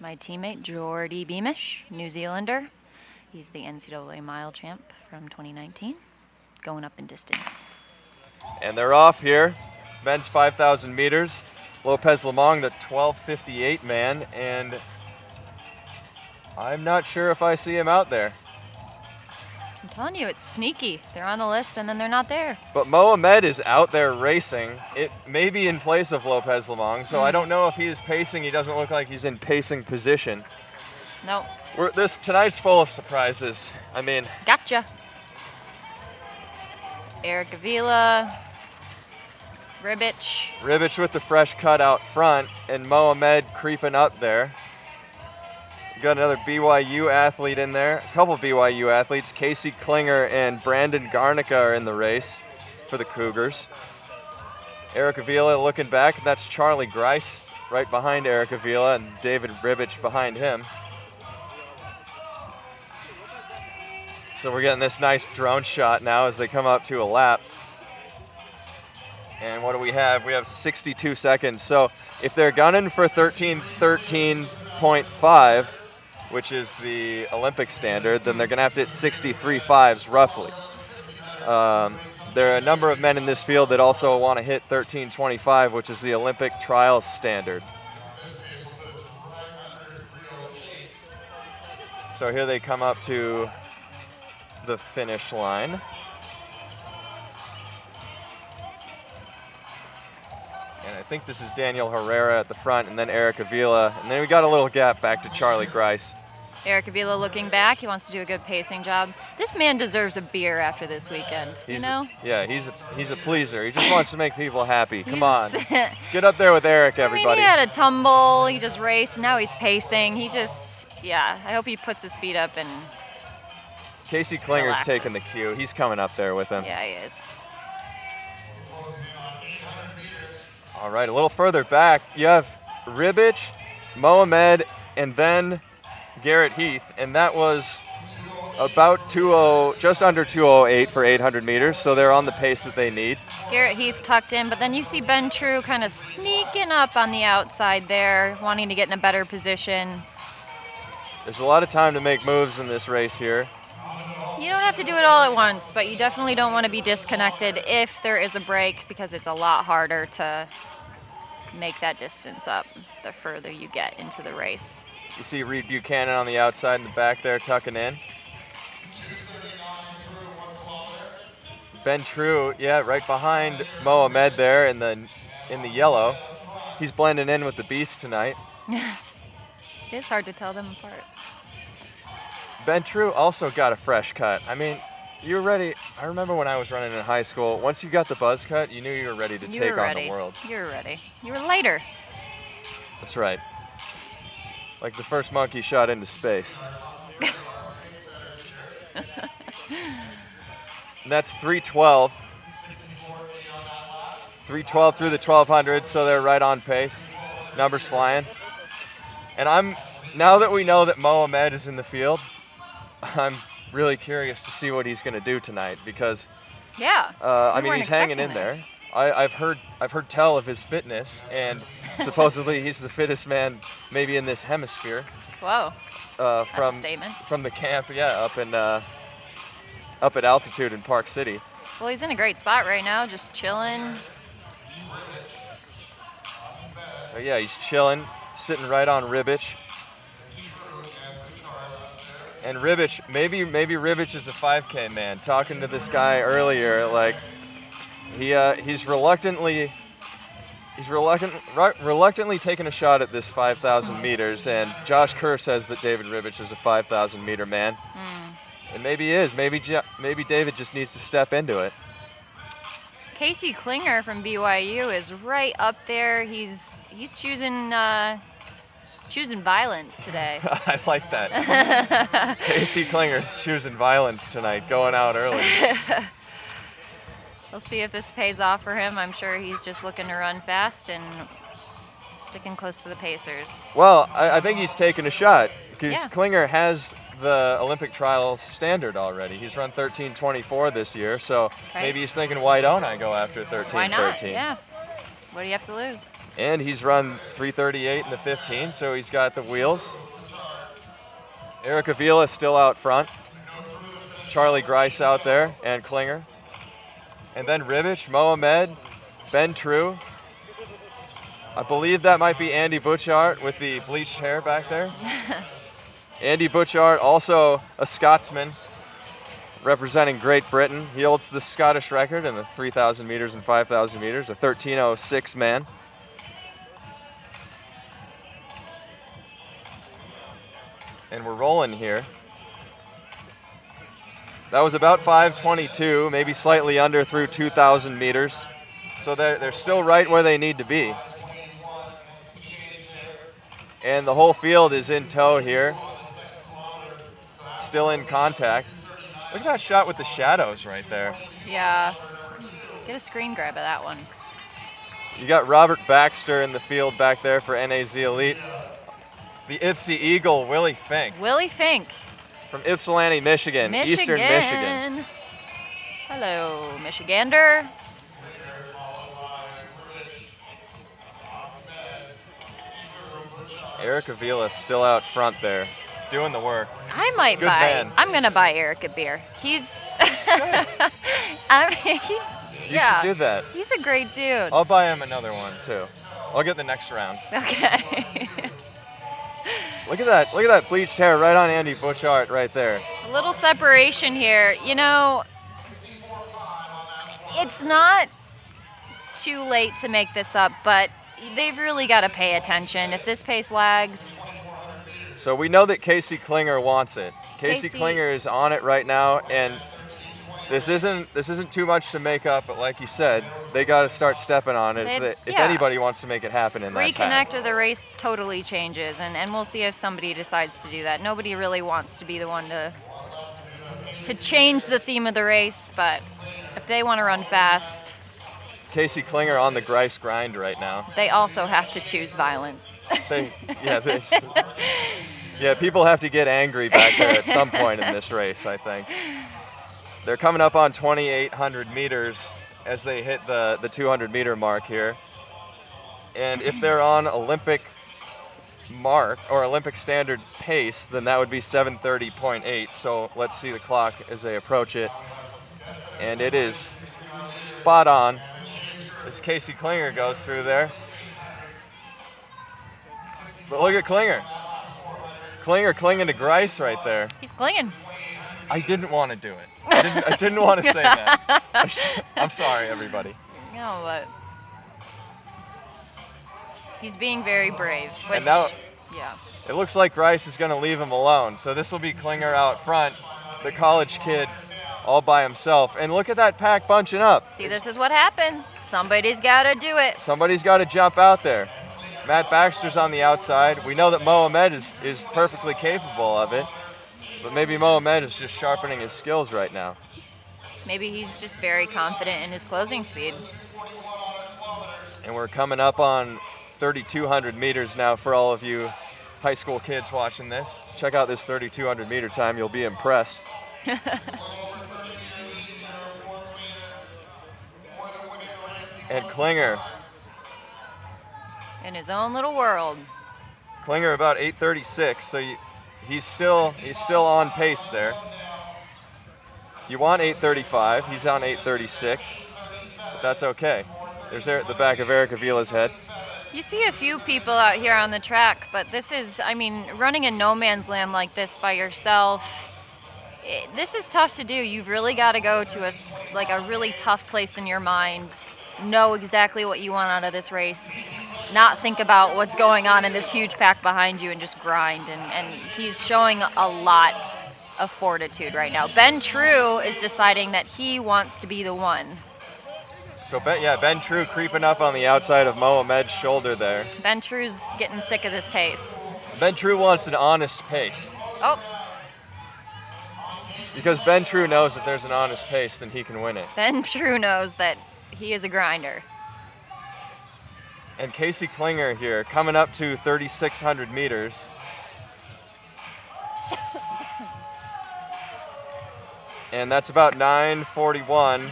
My teammate, Jordy Beamish, New Zealander. He's the NCAA mile champ from 2019, going up in distance. And they're off here. Men's 5,000 meters. Lopez Lamong, the 12:58 man, and I'm not sure if I see him out there. I'm telling you, it's sneaky. They're on the list and then they're not there. But Mohammed is out there racing. It may be in place of Lopez Lamong, so I don't know if he is pacing. He doesn't look like he's in pacing position. Nope. Tonight's full of surprises. I mean, gotcha. Eric Avila, Ribich. Ribich with the fresh cut out front, and Mohammed creeping up there. Got another BYU athlete in there, a couple BYU athletes. Casey Klinger and Brandon Garnica are in the race for the Cougars. Eric Avila looking back, that's Charlie Grice right behind Eric Avila and David Ribich behind him. So we're getting this nice drone shot now as they come up to a lap. And what do we have? We have 62 seconds. So if they're gunning for 13.5, which is the Olympic standard, then they're going to have to hit 63.5s roughly. There are a number of men in this field that also want to hit 13.25, which is the Olympic trials standard. So here they come up to the finish line. And I think this is Daniel Herrera at the front, and then Eric Avila. And then we got a little gap back to Charlie Grice. Eric Avila looking back. He wants to do a good pacing job. This man deserves a beer after this weekend, you know? Yeah, he's a pleaser. He just wants to make people happy. Come on. Get up there with Eric, everybody. I mean, he had a tumble. He just raced. Now he's pacing. I hope he puts his feet up and Casey Klinger's relaxes. taking the cue. He's coming up there with him. Yeah, he is. All right, a little further back, you have Ribich, Mohammed, and then Garrett Heath, and that was about just under 2:08 for 800 meters, so they're on the pace that they need. Garrett Heath tucked in, but then you see Ben True kind of sneaking up on the outside there, wanting to get in a better position. There's a lot of time to make moves in this race here. You don't have to do it all at once, but you definitely don't want to be disconnected if there is a break, because it's a lot harder to make that distance up the further you get into the race. You see Reed Buchanan on the outside in the back there tucking in. Ben True, yeah, right behind Mohammed there in the yellow. He's blending in with the beast tonight. It is hard to tell them apart. Ben True also got a fresh cut. I mean, you're ready. I remember when I was running in high school, once you got the buzz cut, you knew you were ready to take on the world. You were ready. You were lighter. That's right. Like the first monkey shot into space. And that's 3:12. 3:12 through the 1200, so they're right on pace. Numbers flying. And now that we know that Mohammed is in the field, I'm really curious to see what he's going to do tonight, because I mean, he's hanging in there. I've heard tell of his fitness, and supposedly he's the fittest man maybe in this hemisphere. Whoa. That's a statement. From the camp, yeah, up at altitude in Park City. Well, he's in a great spot right now, just chilling. So yeah, he's chilling, sitting right on Ribich. And Ribich, maybe Ribich is a 5K man. Talking to this guy earlier, like he's reluctantly taking a shot at this 5,000 meters, and Josh Kerr says that David Ribich is a 5,000 meter man. And maybe he is. Maybe David just needs to step into it. Casey Klinger from BYU is right up there. He's choosing violence today. I like that. Casey Klinger's choosing violence tonight, going out early. We'll see if this pays off for him. I'm sure he's just looking to run fast and sticking close to the pacers. Well, I think he's taking a shot, because Yeah. Klinger has the Olympic trials standard already. He's run 13:24 this year, so Right. maybe he's thinking, why don't I go after 13:13? Why not? Yeah. What do you have to lose? And he's run 3:38 in the 15, so he's got the wheels. Eric Avila still out front. Charlie Grice out there, and Klinger. And then Ribic, Mohammed, Ben True. I believe that might be Andy Butchart with the bleached hair back there. Andy Butchart, also a Scotsman, representing Great Britain. He holds the Scottish record in the 3,000 meters and 5,000 meters, a 13:06 man. And we're rolling here. That was about 5:22, maybe slightly under through 2,000 meters. So they're still right where they need to be. And the whole field is in tow here. Still in contact. Look at that shot with the shadows right there. Yeah. Get a screen grab of that one. You got Robert Baxter in the field back there for NAZ Elite. The Ypsi Eagle, Willie Fink. Willie Fink. From Ypsilanti, Michigan. Eastern Michigan. Hello, Michigander. Eric Avila still out front there, doing the work. I might Good buy. man. I'm gonna buy Eric a beer. He's. I mean, You should do that. He's a great dude. I'll buy him another one too. I'll get the next round. Okay. Look at that! Look at that bleached hair right on Andy Butchart right there. A little separation here. You know, it's not too late to make this up, but they've really got to pay attention. If this pace lags. So we know that Casey Klinger wants it. Casey Casey- Klinger is on it right now, and this isn't too much to make up. But like you said, they got to start stepping on it if Yeah. anybody wants to make it happen in that pack. Reconnect or the race totally changes, and we'll see if somebody decides to do that. Nobody really wants to be the one to change the theme of the race, but if they want to run fast, Casey Klinger on the Grice grind right now. they also have to choose violence. Yeah, people have to get angry back there at some point in this race, I think. They're coming up on 2,800 meters as they hit the 200-meter mark here. And if they're on Olympic mark or Olympic standard pace, then that would be 7:30.8. So let's see the clock as they approach it. And it is spot on as Casey Klinger goes through there. But look at Klinger. Klinger clinging to Grice right there. He's clinging. I didn't want to do it. I didn't want to say that. I'm sorry, everybody. No, but he's being very brave. Which, And now yeah. it looks like Grice is going to leave him alone. So this will be Klinger out front, the college kid, all by himself. And look at that pack bunching up. See, this is what happens. Somebody's got to do it. Somebody's got to jump out there. Matt Baxter's on the outside. We know that Mohammed is perfectly capable of it. But maybe Mohammed is just sharpening his skills right now. Maybe he's just very confident in his closing speed. And we're coming up on 3,200 meters now for all of you high school kids watching this. Check out this 3,200 meter time. You'll be impressed. And Klinger. In his own little world. Klinger about 8:36, so he's still on pace there. You want 8:35, he's on 8:36, but that's okay. There's there at the back of Eric Avila's head. You see a few people out here on the track, but this is, I mean, running in no man's land like this by yourself, this is tough to do. You've really got to go to a really tough place in your mind, know exactly what you want out of this race, not think about what's going on in this huge pack behind you and just grind. And he's showing a lot of fortitude right now. Ben True is deciding that he wants to be the one. So Ben True creeping up on the outside of Mohamed's shoulder there. Ben True's getting sick of this pace. Ben True wants an honest pace. Oh, Because Ben True knows if there's an honest pace, then he can win it. Ben True knows that he is a grinder. And Casey Klinger here, coming up to 3,600 meters. And that's about 9:41.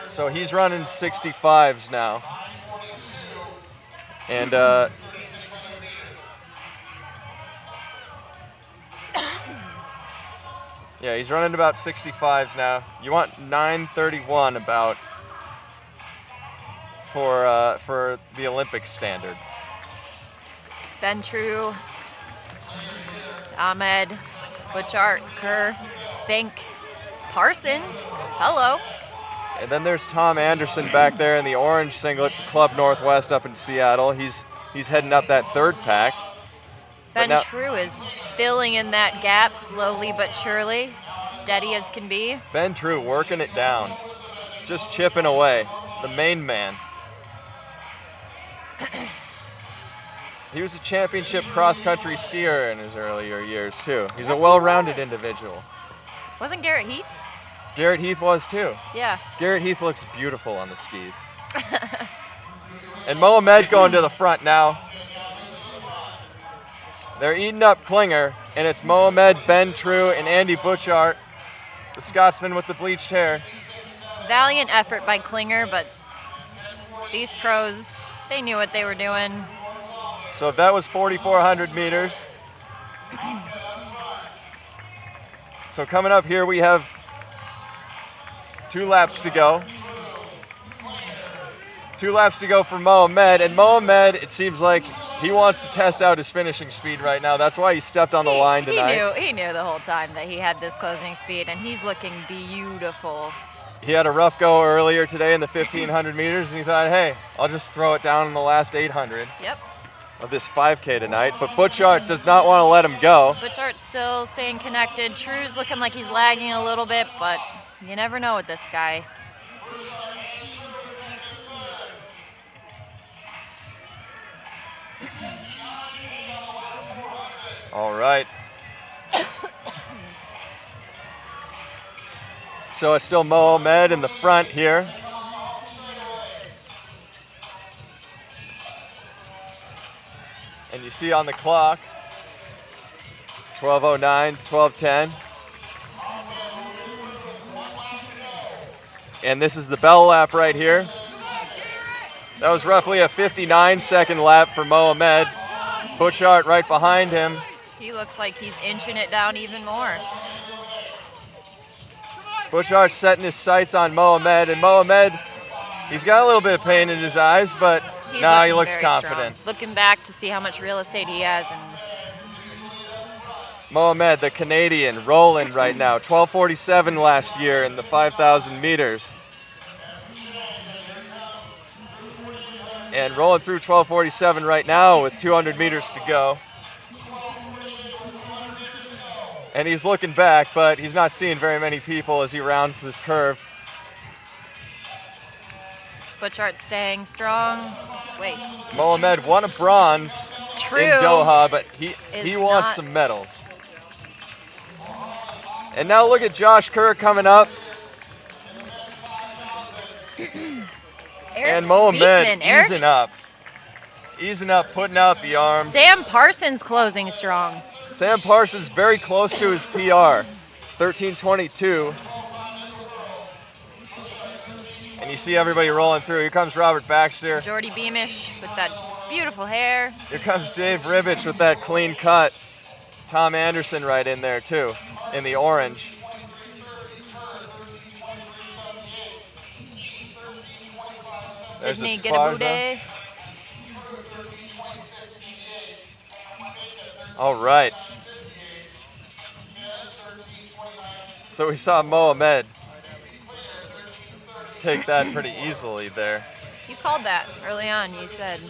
So he's running 65s now. And yeah, he's running about 65s now. You want 9:31 about for the Olympic standard. Ben True, Ahmed, Butchart, Kerr, Fink, Parsons. Hello. And then there's Tom Anderson back there in the orange singlet for Club Northwest up in Seattle. He's heading up that third pack. Ben True is filling in that gap slowly but surely, steady as can be. Ben True working it down, just chipping away, the main man. He was a championship cross-country skier in his earlier years too. He's a well-rounded individual. Wasn't Garrett Heath? Garrett Heath was too. Yeah. Garrett Heath looks beautiful on the skis. And Mohammed going to the front now. They're eating up Klinger, and it's Mohammed, Ben True, and Andy Butchart, the Scotsman with the bleached hair. Valiant effort by Klinger, but these pros, they knew what they were doing. So that was 4,400 meters. So coming up here, we have 2 laps to go. 2 laps to go for Mohammed, and Mohammed, it seems like he wants to test out his finishing speed right now. That's why he stepped on the line tonight. He knew the whole time that he had this closing speed, and he's looking beautiful. He had a rough go earlier today in the 1,500 meters, and he thought, hey, I'll just throw it down in the last 800 of this 5K tonight. But Butchart does not want to let him go. Butchart's still staying connected. True's looking like he's lagging a little bit, but you never know with this guy. All right. So it's still Mohammed in the front here. And you see on the clock, 12:09, 12:10. And this is the bell lap right here. That was roughly a 59-second lap for Mohammed. Butchart right behind him. He looks like he's inching it down even more. Butchart setting his sights on Mohammed, and Mohammed, he's got a little bit of pain in his eyes, but now he looks confident. Strong. Looking back to see how much real estate he has. And Mohammed, the Canadian, rolling right now. 12:47 last year in the 5,000 meters. And rolling through 12:47 right now with 200 meters to go. And he's looking back, but he's not seeing very many people as he rounds this curve. Butchart staying strong. Wait. Mohammed won a bronze in Doha, but he wants some medals. And now look at Josh Kerr coming up. And Mohammed easing up, putting out the arms. Sam Parsons closing strong. Sam Parsons very close to his PR, 13:22. And you see everybody rolling through. Here comes Robert Baxter. Jordy Beamish with that beautiful hair. Here comes Dave Ribich with that clean cut. Tom Anderson right in there too, in the orange. Sydney Getabude. All right. So we saw Mohammed take that pretty easily there. You called that early on, you said.